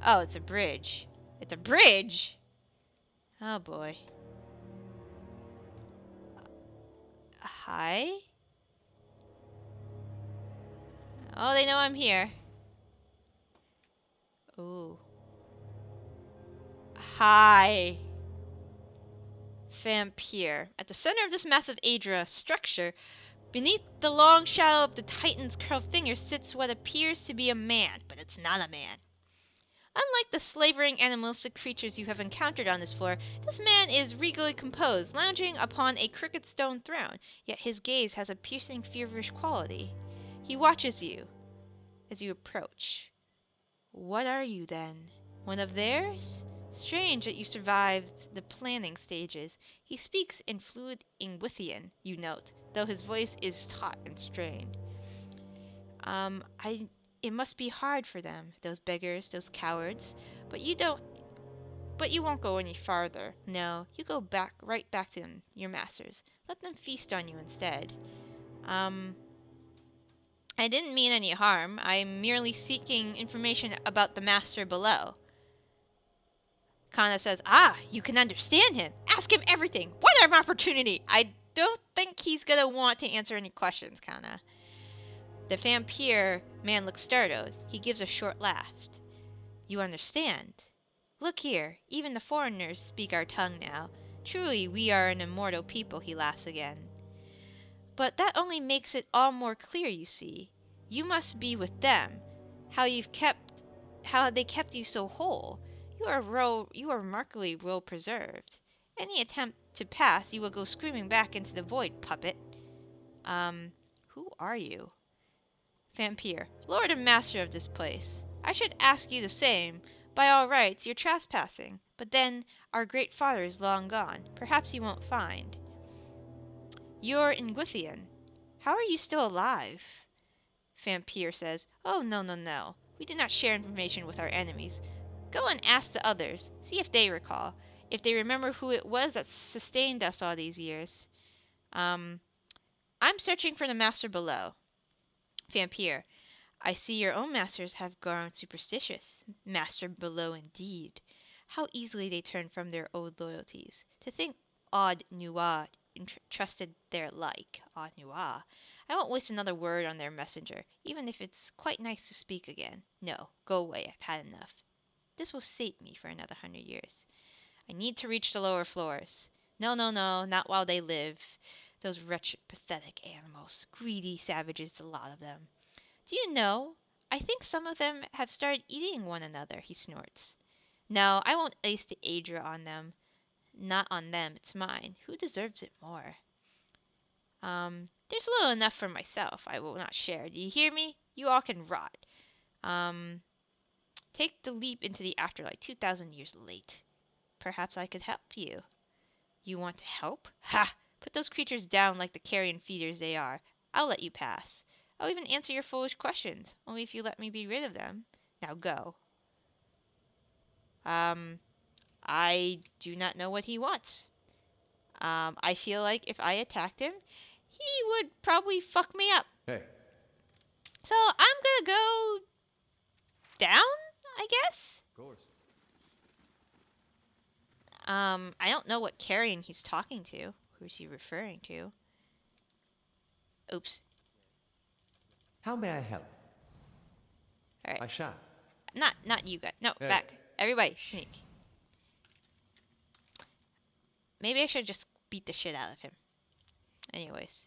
Oh, it's a bridge. It's a bridge! Oh boy. Hi? Oh, they know I'm here. Ooh. Hi. Fampyr. At the center of this massive Adra structure, beneath the long shadow of the Titan's curved fingers, sits what appears to be a man, but it's not a man. Unlike the slavering animalistic creatures you have encountered on this floor, this man is regally composed, lounging upon a crooked stone throne, yet his gaze has a piercing, feverish quality. He watches you as you approach. What are you, then? One of theirs? Strange that you survived the planning stages. He speaks in fluid Ingwithian, you note, though his voice is taut and strained. It must be hard for them, those beggars, those cowards. But you won't go any farther. No, you go back, right back to them, your masters. Let them feast on you instead. Um, I didn't mean any harm. I'm merely seeking information about the master below. Kana says, "Ah, you can understand him. Ask him everything. What an opportunity!" I don't think he's gonna want to answer any questions, Kana. The Fampyr man looks startled. He gives a short laugh. You understand? Look here, even the foreigners speak our tongue now. Truly, we are an immortal people, he laughs again. But that only makes it all more clear, you see. You must be with them. How they kept you so whole. You are remarkably well preserved. Any attempt to pass, you will go screaming back into the void, puppet. Who are you? Fampyr, lord and master of this place. I should ask you the same. By all rights, you're trespassing. But then, our great father is long gone. Perhaps you won't find. You're Ingwithian. How are you still alive? Fampyr says, Oh, no, no, no. We do not share information with our enemies. Go and ask the others. See if they recall. If they remember who it was that sustained us all these years. I'm searching for the master below. Fampyr, I see your own masters have grown superstitious. Master below indeed. How easily they turn from their old loyalties. To think Odd Nuwa entrusted their like. Odd Nuwa. I won't waste another word on their messenger, even if it's quite nice to speak again. No, go away, I've had enough. This will sate me for another 100 years. I need to reach the lower floors. No, no, no, not while they live. Those wretched, pathetic animals. Greedy savages, a lot of them. Do you know? I think some of them have started eating one another, he snorts. No, I won't ace the Adra on them. Not on them, it's mine. Who deserves it more? There's little enough for myself. I will not share. Do you hear me? You all can rot. Take the leap into the afterlife 2,000 years late. Perhaps I could help you. You want to help? Ha! Put those creatures down like the carrion feeders they are. I'll let you pass. I'll even answer your foolish questions, only if you let me be rid of them. Now go. I do not know what he wants. I feel like if I attacked him, he would probably fuck me up. Hey. So I'm gonna go down, I guess? Of course. I don't know what carrion he's talking to. Who's he referring to? Oops. How may I help? Alright. I shall. Not you guys. No, Hey. back. Everybody, sneak. Maybe I should just beat the shit out of him. Anyways.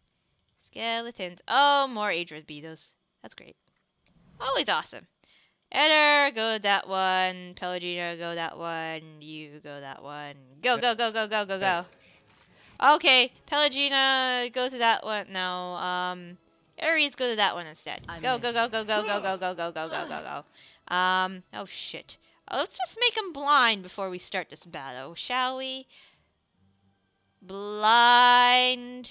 Skeletons. Oh, more Adra beetles. That's great. Always awesome. Eder, go that one. Pelagina, go that one. You go that one. Go, go, go, go, go, go, go. Okay, Pelagina, go to that one. No, Ares, go to that one instead. Go, go, go, go, go, go, go, go, go, go, go, go, go. Oh shit. Let's just make him blind before we start this battle, shall we? Blind.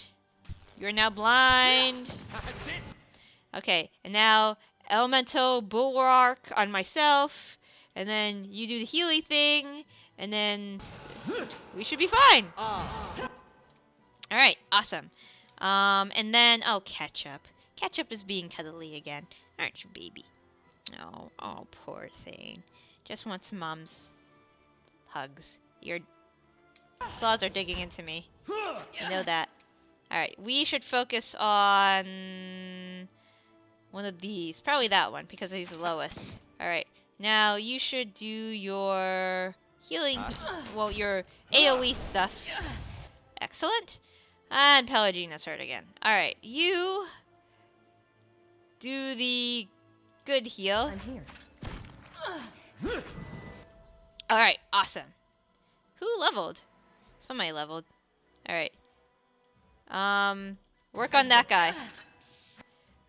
You're now blind. That's it. Okay, and now Elemental Bulwark on myself, and then you do the Healy thing, and then we should be fine. Alright, awesome. And then, oh, Ketchup. Ketchup is being cuddly again. Aren't you, baby? Oh, poor thing. Just want some mom's hugs. Your claws are digging into me. You know that. Alright, we should focus on one of these. Probably that one, because he's the lowest. Alright, now you should do your healing, well, your AoE stuff. Excellent. And Pelagina's hurt again. Alright, you do the good heal. I'm here. Alright, awesome. Who leveled? Somebody leveled. Alright. Work on that guy.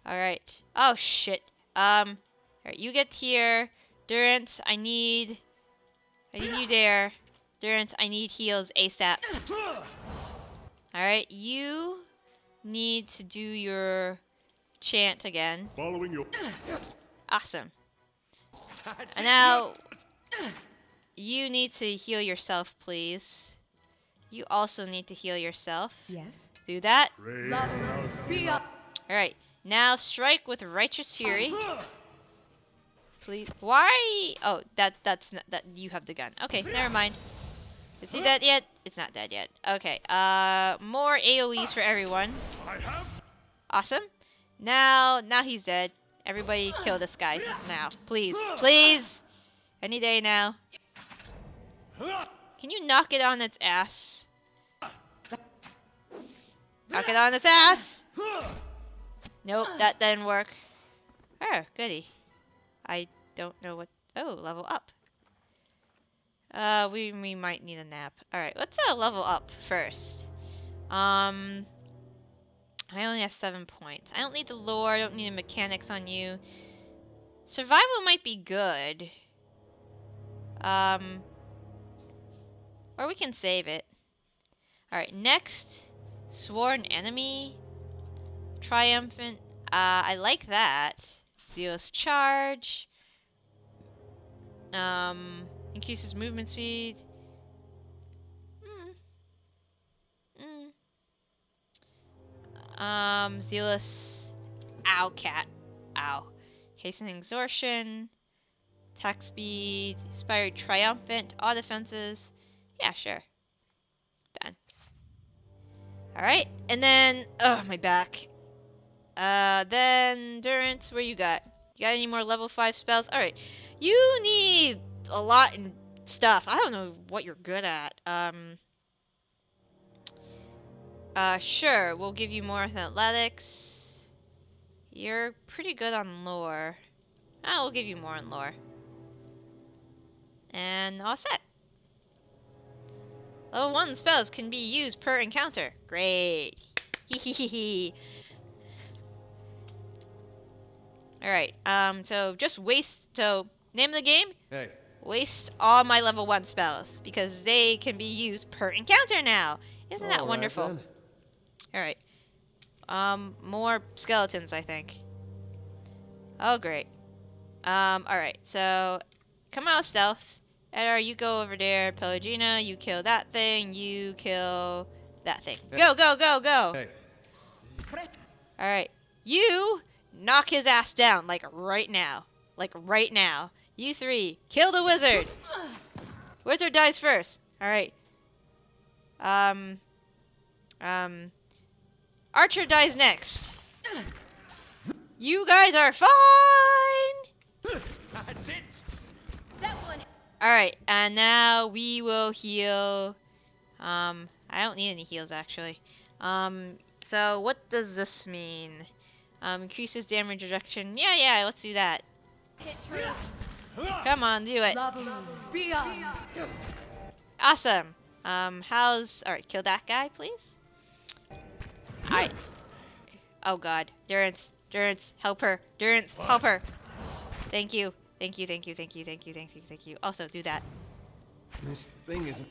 Alright. Oh, shit. Alright, you get here. Durance, I need you there. Durance, I need heals ASAP. Alright, you need to do your chant again. Following your... Awesome. And now, you need to heal yourself, please. You also need to heal yourself. Yes. Do that. Beyond. Alright, now strike with Righteous Fury. Please. Why? Oh, that's not, that you have the gun. Okay, never mind. Is he dead yet? It's not dead yet. Okay, more AoEs for everyone. Awesome. Now he's dead. Everybody kill this guy now. Please. Please! Any day now. Can you knock it on its ass? Knock it on its ass! Nope, that didn't work. Oh, goody. I don't know what... Oh, level up. We might need a nap. Alright, let's level up first. I only have 7 points. I don't need the lore, I don't need the mechanics on you. Survival might be good. Or we can save it. Alright, next. Sworn Enemy. Triumphant. I like that. Zealous Charge. Increases movement speed. Zealous. Ow, cat. Ow. Hastening Extortion. Attack speed. Inspired Triumphant. All defenses. Yeah, sure. Done. Alright. And then... Oh, my back. Then... Durance, where you got? You got any more level 5 spells? Alright. You need a lot in stuff. I don't know what you're good at. Sure. We'll give you more athletics. You're pretty good on lore. We'll give you more on lore. And all set. Level 1 spells can be used per encounter. Great. Hehehe. Alright, so just waste... So, name of the game? Hey. Waste all my level 1 spells. Because they can be used per encounter now. Isn't that wonderful? Alright. More skeletons, I think. Oh, great. Alright, so... Come out of stealth. Edgar, you go over there. Pelagina, you kill that thing. You kill that thing. Hey. Go, go, go, go! Hey. Alright. You knock his ass down, like right now. Like right now. You three, kill the wizard! Wizard dies first. Alright. Archer dies next. You guys are fine! That's it. That one. Alright, and now we will heal. I don't need any heals actually. So what does this mean? Increases damage reduction. Yeah, let's do that. Hit true. Come on, do it. Love beyond. Awesome. Alright, kill that guy, please. Alright. Oh god. Durance, help her. Durance, help her. Thank you. Thank you. Also, do that. This thing isn't...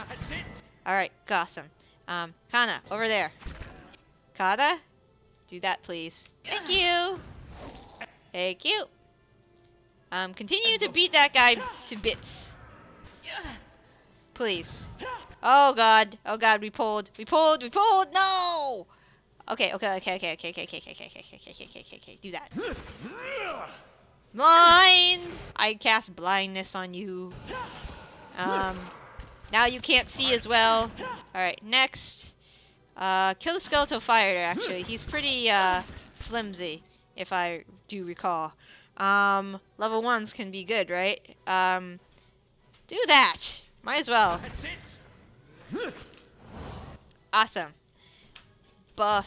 That's it. Alright, awesome. Kana, over there. Kana? Do that, please. Thank you! Thank you! Continue to beat that guy to bits. Please. Oh god, we pulled, no! Okay, do that. Mine! I cast blindness on you. Now you can't see as well. Alright, next. Kill the skeletal fighter, actually. He's pretty, flimsy, if I do recall. Level 1s can be good, right? Do that! Might as well. That's it. Awesome. Buff.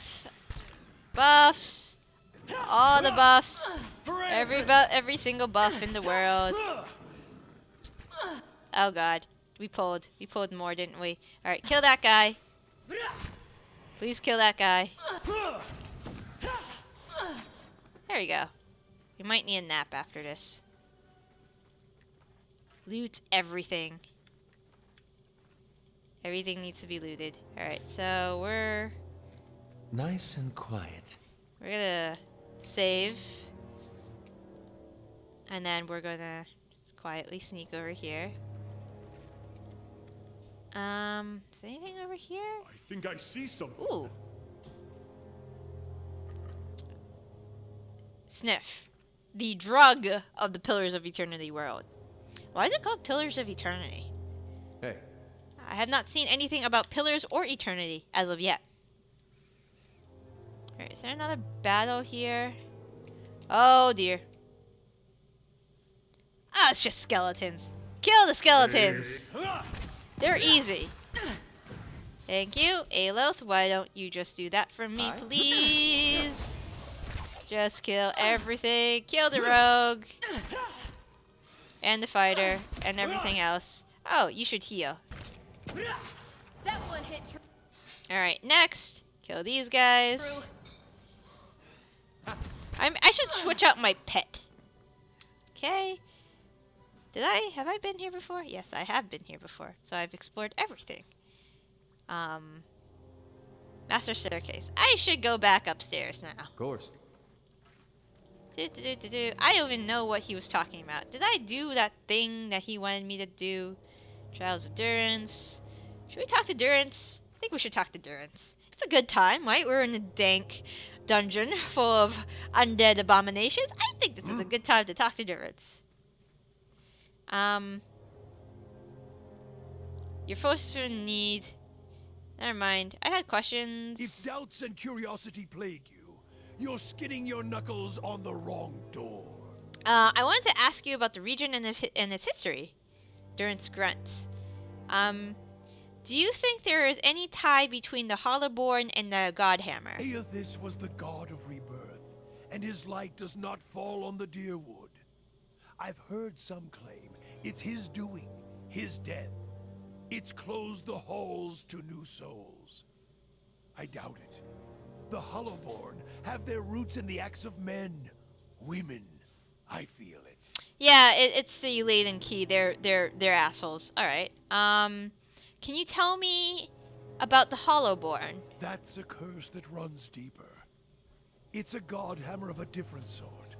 Buffs. All the buffs. Every single buff in the world. Oh god. We pulled more, didn't we? Alright, kill that guy. Please kill that guy. There we go. We might need a nap after this. Loot everything. Everything needs to be looted. Alright, so we're Nice and quiet. gonna save. And then we're gonna quietly sneak over here. Is there anything over here? I think I see something. Ooh. Sniff. The drug of the Pillars of Eternity world. Why is it called Pillars of Eternity? Hey. I have not seen anything about Pillars or Eternity as of yet. Alright, is there another battle here? Oh dear. Ah, it's just skeletons. Kill the skeletons! They're easy. Thank you. Aloth, why don't you just do that for me, please? Just kill everything. Kill the rogue. And the fighter. And everything else. Oh, you should heal. That one hit true. Alright, next. Kill these guys. I should switch out my pet. Okay. Have I been here before? Yes, I have been here before. So I've explored everything. Master staircase. I should go back upstairs now. Of course. I don't even know what he was talking about. Did I do that thing that he wanted me to do? Trials of Durance. Should we talk to Durance? I think we should talk to Durance. It's a good time, right? We're in a dank dungeon full of undead abominations. I think this is a good time to talk to Durance. You're supposed to need... Never mind. I had questions. If doubts and curiosity plague you, you're skidding your knuckles on the wrong door. I wanted to ask you about the region and its history. Durance grunts. Do you think there is any tie between the Hollowborn and the Godhammer? Aethys was the god of rebirth, and his light does not fall on the deer wood. I've heard some claim it's his doing, his death. It's closed the halls to new souls. I doubt it. The Hollowborn have their roots in the acts of men, women. I feel it. Yeah, it's the Laden Key. They're assholes. All right. Can you tell me about the Hollowborn? That's a curse that runs deeper. It's a godhammer of a different sort,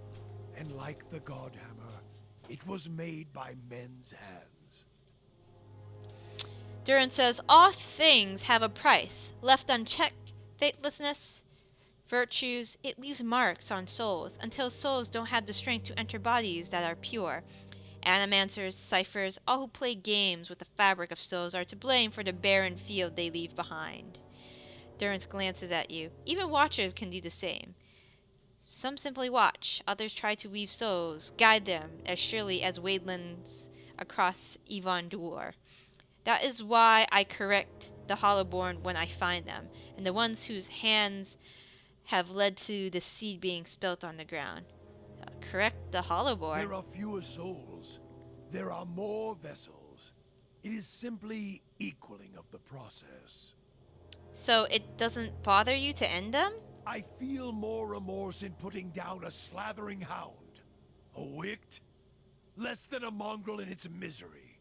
and like the godhammer, it was made by men's hands. Durance says, all things have a price. Left unchecked, faithlessness, virtues, it leaves marks on souls, until souls don't have the strength to enter bodies that are pure. Animancers, ciphers, all who play games with the fabric of souls are to blame for the barren field they leave behind. Durance glances at you. Even watchers can do the same. Some simply watch, others try to weave souls, guide them as surely as wadelands across Icewind. That is why I correct the Hollowborn when I find them, and the ones whose hands have led to the seed being spilt on the ground. Correct the Hollowborn. There are fewer souls. There are more vessels. It is simply equaling of the process. So it doesn't bother you to end them? I feel more remorse in putting down a slathering hound. A wict? Less than a mongrel in its misery.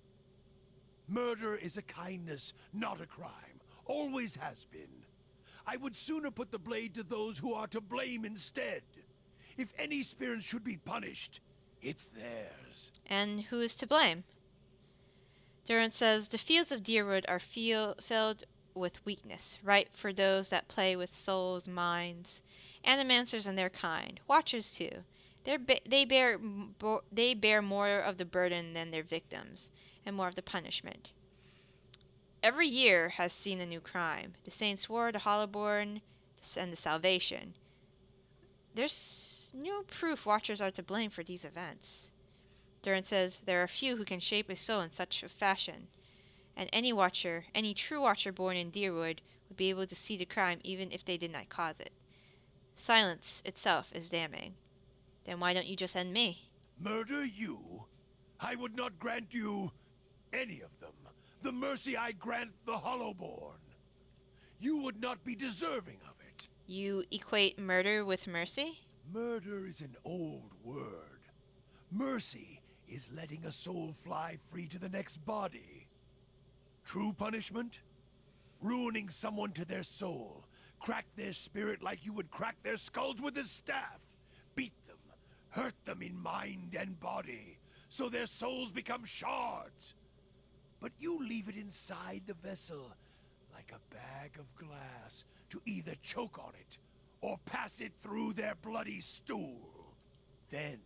Murder is a kindness, not a crime. Always has been. I would sooner put the blade to those who are to blame instead. If any spirit should be punished, it's theirs. And who is to blame? Durance says, the fields of Deerwood are filled with weakness, ripe for those that play with souls' minds. Animancers and their kind, watchers too. They bear more of the burden than their victims, and more of the punishment. Every year has seen a new crime: the Saints' War, the Hollowborn, and the Salvation. There's no proof Watchers are to blame for these events. Durin says there are few who can shape a soul in such a fashion, and any Watcher, any true Watcher born in Deerwood, would be able to see the crime even if they did not cause it. Silence itself is damning. Then why don't you just end me? Murder you? I would not grant you any of them the mercy I grant the Hollowborn. You would not be deserving of it. You equate murder with mercy? Murder is an old word. Mercy is letting a soul fly free to the next body. True punishment? Ruining someone to their soul. Crack their spirit like you would crack their skulls with a staff. Beat them. Hurt them in mind and body, so their souls become shards. But you leave it inside the vessel, like a bag of glass, to either choke on it, or pass it through their bloody stool. Then,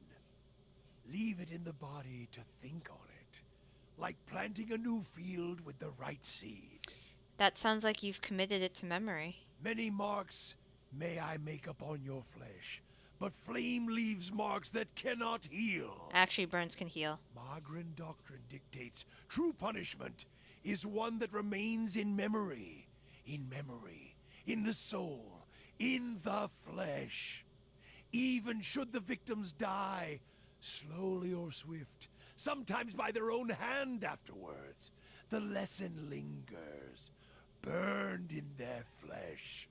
leave it in the body to think on it, like planting a new field with the right seed. That sounds like you've committed it to memory. Many marks may I make upon your flesh, but flame leaves marks that cannot heal. Actually, burns can heal. Magran doctrine dictates true punishment is one that remains in memory, in the soul, in the flesh. Even should the victims die, slowly or swift, sometimes by their own hand afterwards, the lesson lingers, burned in their flesh.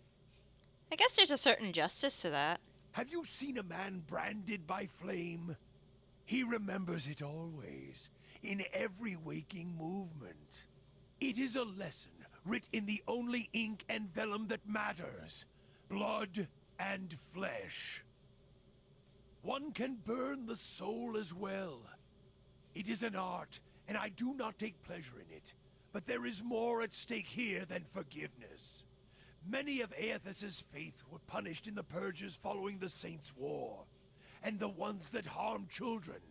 I guess there's a certain justice to that. Have you seen a man branded by flame? He remembers it always, in every waking movement. It is a lesson writ in the only ink and vellum that matters: blood and flesh. One can burn the soul as well. It is an art, and I do not take pleasure in it. But there is more at stake here than forgiveness. Many of Aethys's faith were punished in the purges following the Saints' War. And the ones that harmed children,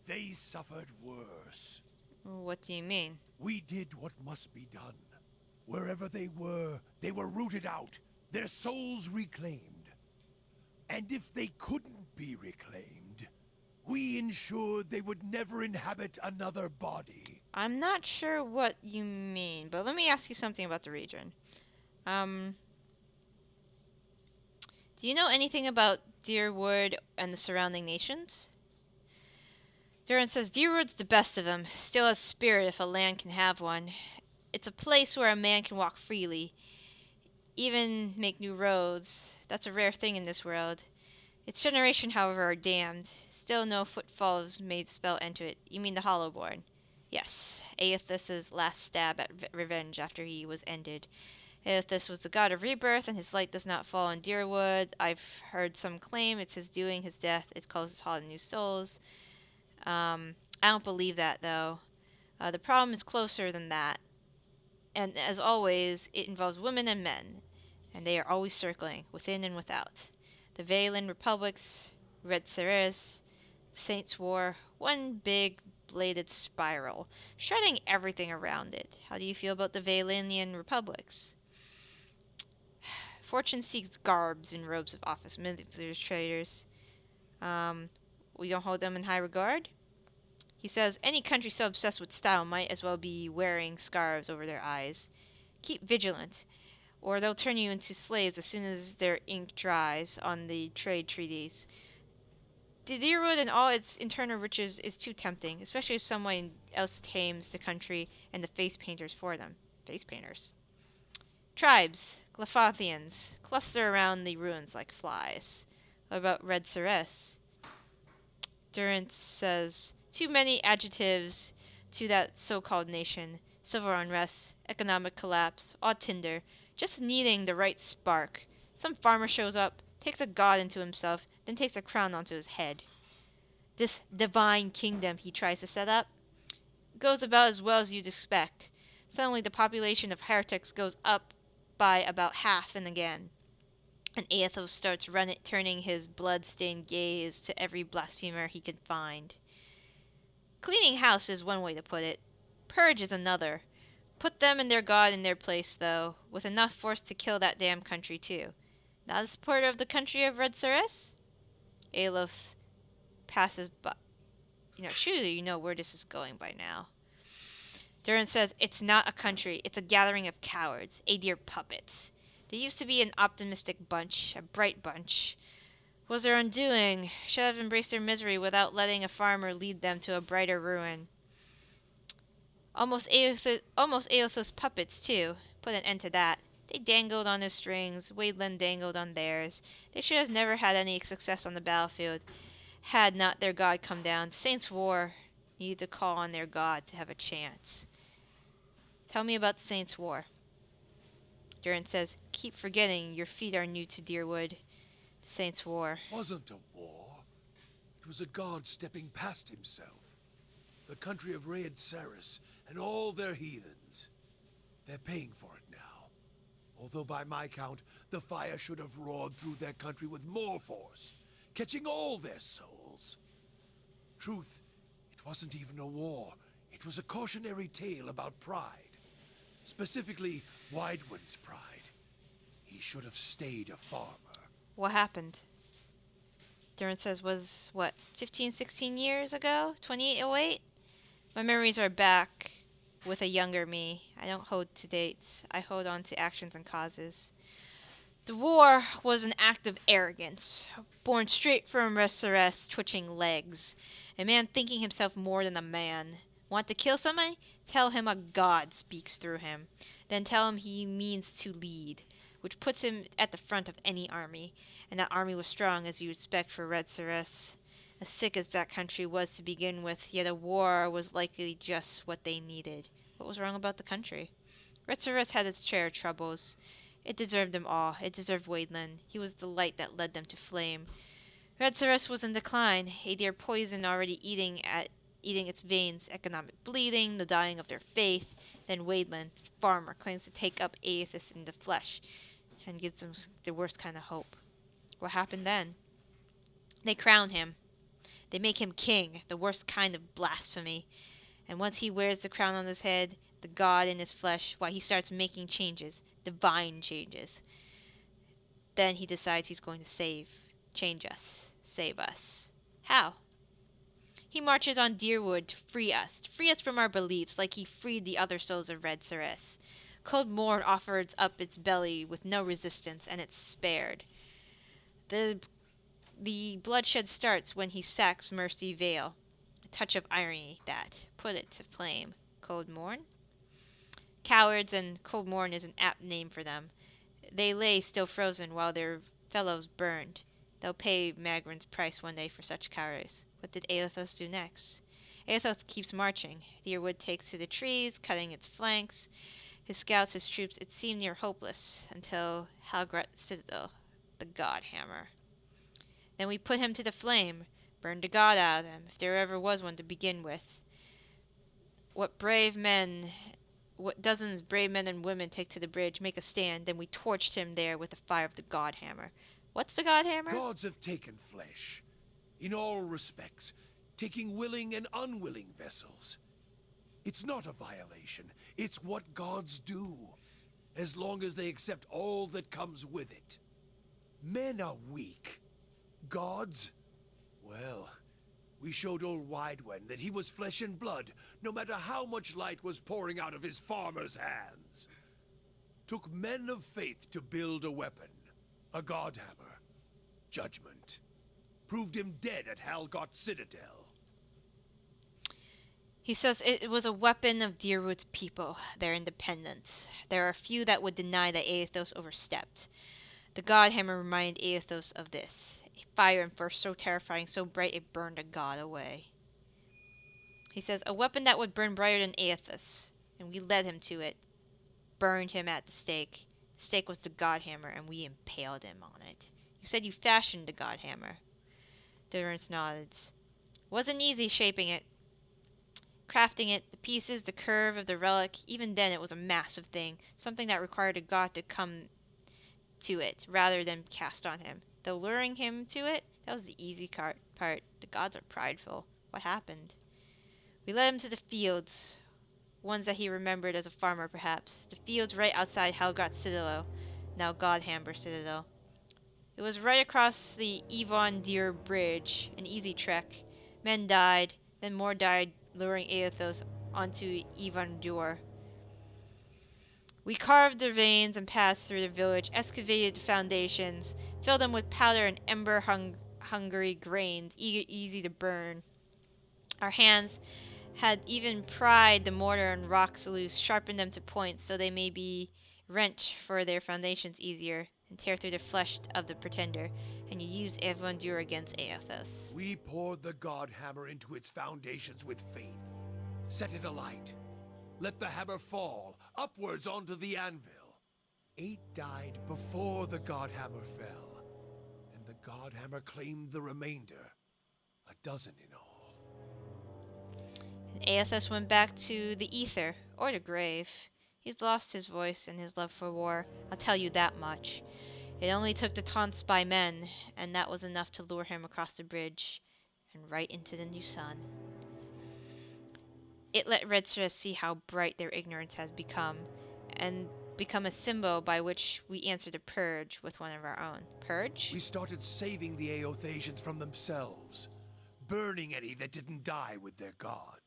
they suffered worse. What do you mean? We did what must be done. Wherever they were rooted out, their souls reclaimed. And if they couldn't be reclaimed, we ensured they would never inhabit another body. I'm not sure what you mean, but let me ask you something about the region. Do you know anything about Deerwood and the surrounding nations? Durin says Deerwood's the best of them, still has spirit if a land can have one. It's a place where a man can walk freely, even make new roads. That's a rare thing in this world. Its generation, however, are damned. Still no footfalls made spell end to it. You mean the Hollowborn? Yes, Aethys's last stab at revenge after he was ended. Aethys was the god of rebirth, and his light does not fall on Deerwood. I've heard some claim it's his doing, his death. It causes Hollow new souls. I don't believe that, though. The problem is closer than that. And as always, it involves women and men, and they are always circling, within and without. The Vaylin Republics, Red Ceres, Saints' War, one big bladed spiral, shredding everything around it. How do you feel about the Vaylinian Republics? Fortune seeks garbs in robes of office, administrators. We don't hold them in high regard. He says any country so obsessed with style might as well be wearing scarves over their eyes. Keep vigilant, or they'll turn you into slaves as soon as their ink dries on the trade treaties. The Deerwood and all its internal riches is too tempting, especially if someone else tames the country and the face painters for them. Face painters. Tribes, Glyphothians, cluster around the ruins like flies. What about Red Ceres? Durant says, too many adjectives to that so-called nation. Civil unrest, economic collapse, odd tinder, just needing the right spark. Some farmer shows up, takes a god into himself, then takes a crown onto his head. This divine kingdom he tries to set up goes about as well as you'd expect. Suddenly the population of heretics goes up by about half and again. And Aethos starts turning his blood-stained gaze to every blasphemer he can find. Cleaning house is one way to put it. Purge is another. Put them and their god in their place, though, with enough force to kill that damn country, too. Not a supporter of the country of Red Ceres? Aeloth passes by. Surely you know where this is going by now. Durin says, it's not a country, it's a gathering of cowards, Aedir puppets. They used to be an optimistic bunch, a bright bunch. Was their undoing, should have embraced their misery without letting a farmer lead them to a brighter ruin. Almost Aothos puppets, too. Put an end to that. They dangled on his strings, Wadeland dangled on theirs. They should have never had any success on the battlefield, had not their god come down. The Saints' War needed to call on their god to have a chance. Tell me about the Saints' War. Durin says, keep forgetting your feet are new to Deerwood. The Saints' War. Wasn't a war. It was a god stepping past himself. The country of Red Ceres and all their heathens. They're paying for it now. Although by my count, the fire should have roared through their country with more force, catching all their souls. Truth, it wasn't even a war. It was a cautionary tale about pride. Specifically, Widewind's pride. He should have stayed a farmer. What happened? Durin says was, 15, 16 years ago? 2808? My memories are back with a younger me. I don't hold to dates. I hold on to actions and causes. The war was an act of arrogance, born straight from Resseres' twitching legs. A man thinking himself more than a man. Want to kill somebody? Tell him a god speaks through him. Then tell him he means to lead, which puts him at the front of any army. And that army was strong, as you would expect for Red Ceres. As sick as that country was to begin with, yet a war was likely just what they needed. What was wrong about the country? Red Ceres had its share of troubles. It deserved them all. It deserved Wadeland. He was the light that led them to flame. Red Ceres was in decline, a dear poison already eating its veins, economic bleeding, the dying of their faith. Then Wadeland, farmer, claims to take up Aethys in the flesh and gives them the worst kind of hope. What happened then? They crown him. They make him king, the worst kind of blasphemy. And once he wears the crown on his head, the god in his flesh, he starts making changes, divine changes. Then he decides he's going to change us, save us. How? He marches on Deerwood to free us from our beliefs like he freed the other souls of Red Ceres. Cold Morn offers up its belly with no resistance, and it's spared. The bloodshed starts when he sacks Mercy Vale. A touch of irony, that. Put it to flame. Cold Morn? Cowards, and Cold Morn is an apt name for them. They lay still frozen while their fellows burned. They'll pay Magrin's price one day for such cowardice. What did Aethos do next? Aethos keeps marching. Deerwood takes to the trees, cutting its flanks. His scouts, his troops, it seemed near hopeless, until Halgrat Citadel, the God Hammer. Then we put him to the flame, burned the god out of him, if there ever was one to begin with. What dozens brave men and women take to the bridge, make a stand, then we torched him there with the fire of the God Hammer. What's the God Hammer? Gods have taken flesh, in all respects, taking willing and unwilling vessels. It's not a violation, it's what gods do, as long as they accept all that comes with it. Men are weak. Gods? Well, we showed old Widewen that he was flesh and blood, no matter how much light was pouring out of his farmer's hands. Took men of faith to build a weapon. A god hammer. Judgment. Proved him dead at Halgot Citadel. He says it was a weapon of Deerwood's people, their independence. There are few that would deny that Aethos overstepped. The God Hammer reminded Aethos of this. A fire and force so terrifying, so bright it burned a god away. He says, a weapon that would burn brighter than Aethys, and we led him to it. Burned him at the stake. The stake was the God Hammer, and we impaled him on it. You said you fashioned the God Hammer. Durance nods. Wasn't easy shaping it. Crafting it, the pieces, the curve of the relic, even then it was a massive thing. Something that required a god to come to it rather than cast on him. The luring him to it, that was the easy part. The gods are prideful. What happened? We led him to the fields, ones that he remembered as a farmer perhaps. The fields right outside Helgot's Citadel, now Godhammer Citadel. It was right across the Icewind Bridge, an easy trek. Men died, then more died, luring Aethos onto Icewind. We carved the veins and passed through the village, excavated the foundations, filled them with powder and ember-hungry grains, easy to burn. Our hands had even pried the mortar and rocks loose, sharpened them to points so they may be rent for their foundations easier, and tear through the flesh of the pretender, and you use Evandur against Aethos. We poured the God Hammer into its foundations with faith. Set it alight. Let the hammer fall upwards onto the anvil. 8 died before the God Hammer fell, and the God Hammer claimed the remainder. 12 in all. And Aethos went back to the ether, or the grave. He's lost his voice and his love for war, I'll tell you that much. It only took the taunts by men, and that was enough to lure him across the bridge and right into the new sun. It let Red Stress see how bright their ignorance has become, and become a symbol by which we answer the purge with one of our own. Purge? We started saving the Aothasians from themselves, burning any that didn't die with their god.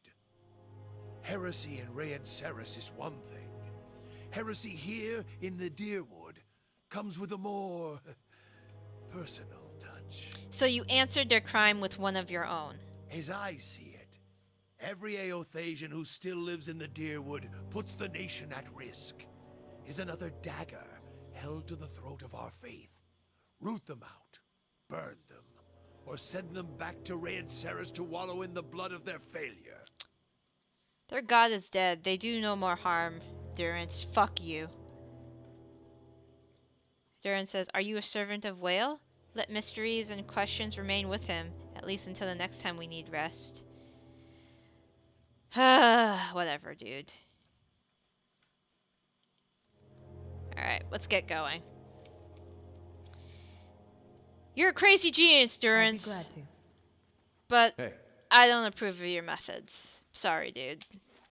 Heresy in Raed Ceres is one thing. Heresy here in the Deerwood comes with a more personal touch. So you answered their crime with one of your own. As I see it, every Aothasian who still lives in the Deerwood puts the nation at risk, is another dagger held to the throat of our faith. Root them out, burn them, or send them back to Raed Ceres to wallow in the blood of their failure. Their god is dead. They do no more harm. Durance, fuck you. Durance says, are you a servant of Whale? Let mysteries and questions remain with him, at least until the next time we need rest. Whatever, dude. Alright, let's get going. You're a crazy genius, Durance. I'd be glad to. But Hey. I don't approve of your methods. Sorry, dude.